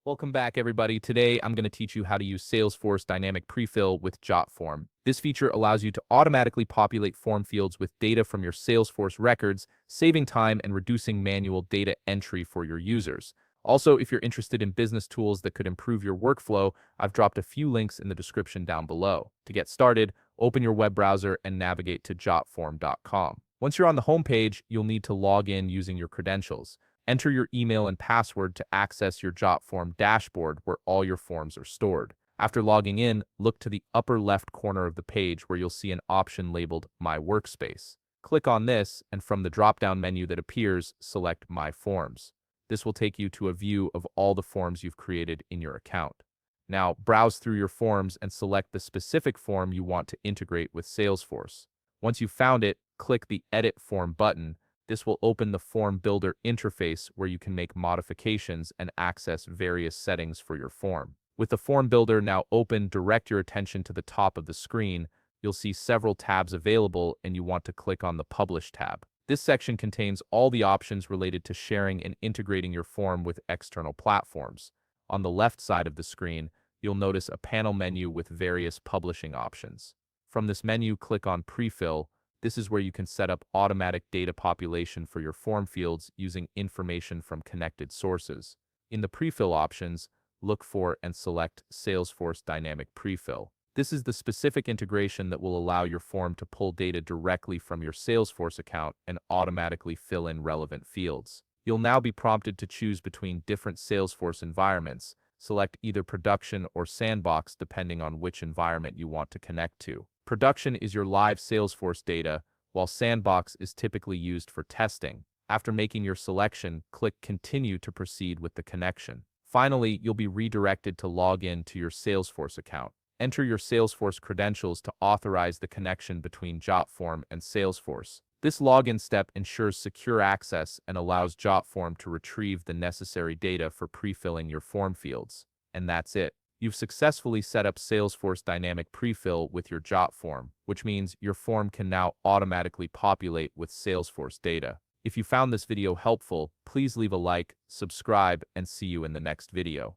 Welcome back, everybody. Today, I'm going to teach you how to use Salesforce Dynamic Prefill with Jotform. This feature allows you to automatically populate form fields with data from your Salesforce records, saving time and reducing manual data entry for your users. Also, if you're interested in business tools that could improve your workflow, I've dropped a few links in the description down below. To get started, open your web browser and navigate to jotform.com. Once you're on the homepage, you'll need to log in using your credentials. Enter your email and password to access your Jotform dashboard where all your forms are stored. After logging in, look to the upper left corner of the page where you'll see an option labeled My Workspace. Click on this, and from the drop-down menu that appears, select My Forms. This will take you to a view of all the forms you've created in your account. Now, browse through your forms and select the specific form you want to integrate with Salesforce. Once you've found it, click the Edit Form button. This will open the Form Builder interface where you can make modifications and access various settings for your form. With the Form Builder now open, direct your attention to the top of the screen. You'll see several tabs available, and you want to click on the Publish tab. This section contains all the options related to sharing and integrating your form with external platforms. On the left side of the screen, you'll notice a panel menu with various publishing options. From this menu, click on Prefill. This is where you can set up automatic data population for your form fields using information from connected sources. In the Prefill options, look for and select Salesforce Dynamic Prefill. This is the specific integration that will allow your form to pull data directly from your Salesforce account and automatically fill in relevant fields. You'll now be prompted to choose between different Salesforce environments. Select either Production or Sandbox depending on which environment you want to connect to. Production is your live Salesforce data, while Sandbox is typically used for testing. After making your selection, click Continue to proceed with the connection. Finally, you'll be redirected to log in to your Salesforce account. Enter your Salesforce credentials to authorize the connection between Jotform and Salesforce. This login step ensures secure access and allows Jotform to retrieve the necessary data for pre-filling your form fields. And that's it. You've successfully set up Salesforce Dynamic Prefill with your Jotform, which means your form can now automatically populate with Salesforce data. If you found this video helpful, please leave a like, subscribe, and see you in the next video.